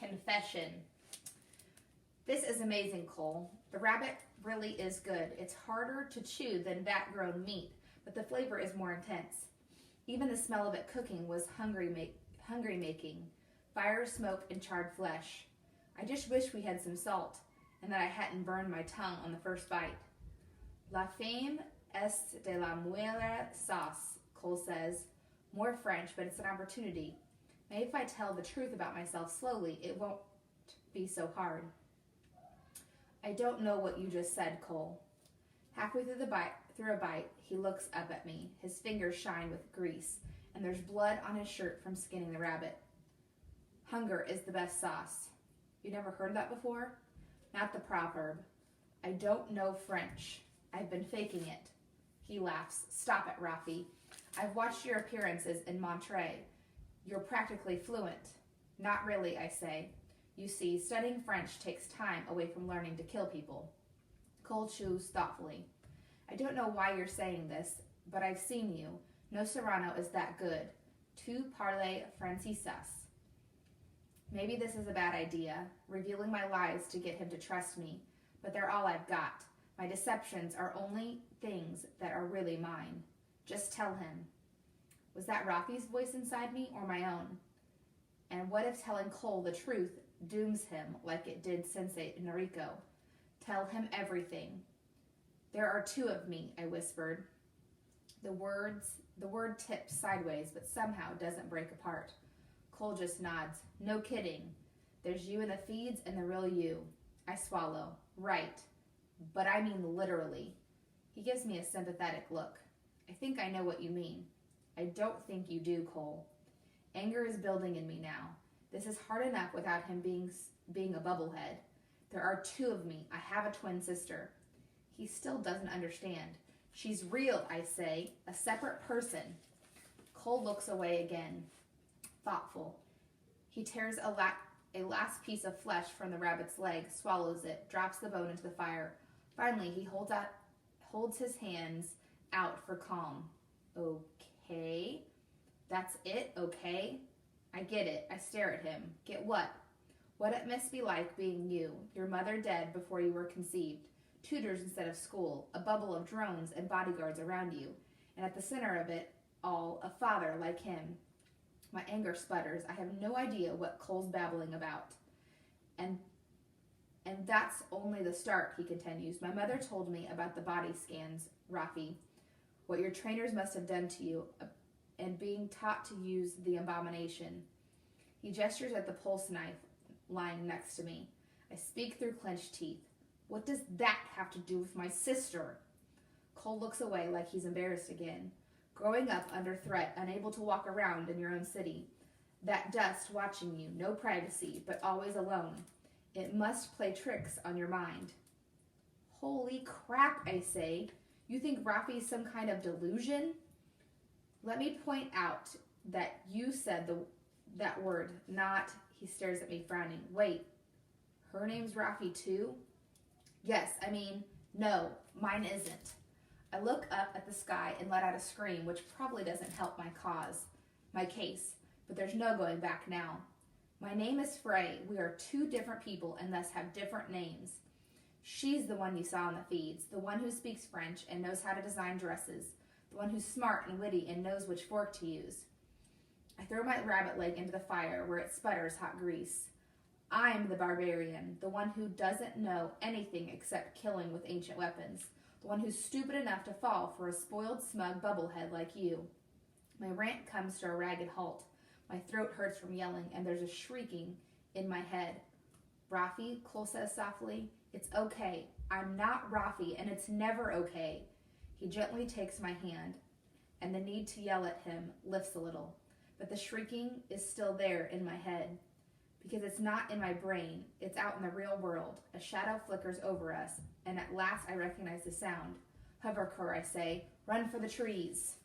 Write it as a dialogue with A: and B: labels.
A: Confession. This is amazing, Cole. The rabbit really is good. It's harder to chew than vat-grown meat, but the flavor is more intense. Even the smell of it cooking was hungry-making. Fire, smoke, and charred flesh. I just wish we had some salt, and that I hadn't burned my tongue on the first bite. La fame est de la meilleure sauce, Cole says. More French, but it's an opportunity. Maybe if I tell the truth about myself slowly, it won't be so hard. I don't know what you just said, Cole. Halfway through a bite, he looks up at me. His fingers shine with grease, and there's blood on his shirt from skinning the rabbit. Hunger is the best sauce. You never heard that before? Not the proverb. I don't know French. I've been faking it. He laughs. Stop it, Rafi. I've watched your appearances in Monterey. You're practically fluent. Not really, I say. You see, studying French takes time away from learning to kill people. Cole chews thoughtfully. I don't know why you're saying this, but I've seen you. No Serrano is that good. Tu parles francisas. Maybe this is a bad idea, revealing my lies to get him to trust me, but they're all I've got. My deceptions are only things that are really mine. Just tell him. Was that Rafi's voice inside me or my own? And what if telling Cole the truth dooms him like it did Sensei Noriko? Tell him everything. There are two of me, I whispered. The word tips sideways, but somehow doesn't break apart. Cole just nods. No kidding. There's you in the feeds and the real you. I swallow. Right. But I mean literally. He gives me a sympathetic look. I think I know what you mean. I don't think you do, Cole. Anger is building in me now. This is hard enough without him being a bubblehead. There are two of me. I have a twin sister. He still doesn't understand. She's real, I say. A separate person. Cole looks away again. Thoughtful. He tears a last piece of flesh from the rabbit's leg, swallows it, drops the bone into the fire. Finally, he holds his hands out for calm. Okay. That's it, okay? I get it. I stare at him. Get what? What it must be like being you, your mother dead before you were conceived, tutors instead of school, a bubble of drones and bodyguards around you, and at the center of it all, a father like him. My anger sputters. I have no idea what Cole's babbling about. And that's only the start, he continues. My mother told me about the body scans, Rafi, what your trainers must have done to you, and being taught to use the abomination. He gestures at the pulse knife lying next to me. I speak through clenched teeth. What does that have to do with my sister? Cole looks away like he's embarrassed again. Growing up under threat, unable to walk around in your own city. That dust watching you, no privacy, but always alone. It must play tricks on your mind. Holy crap, I say. You think Rafi's some kind of delusion? Let me point out that you said that word, not, he stares at me frowning. Wait, her name's Rafi too? Yes, no, mine isn't. I look up at the sky and let out a scream, which probably doesn't help my case, but there's no going back now. My name is Frey. We are two different people and thus have different names. She's the one you saw in the feeds, the one who speaks French and knows how to design dresses, the one who's smart and witty and knows which fork to use. I throw my rabbit leg into the fire where it sputters hot grease. I'm the barbarian, the one who doesn't know anything except killing with ancient weapons. The one who's stupid enough to fall for a spoiled, smug bubblehead like you. My rant comes to a ragged halt. My throat hurts from yelling, and there's a shrieking in my head. Rafi, Cole says softly, it's okay. I'm not Rafi, and it's never okay. He gently takes my hand, and the need to yell at him lifts a little. But the shrieking is still there in my head. Because it's not in my brain, it's out in the real world. A shadow flickers over us, and at last I recognize the sound. Hovercore, I say, run for the trees.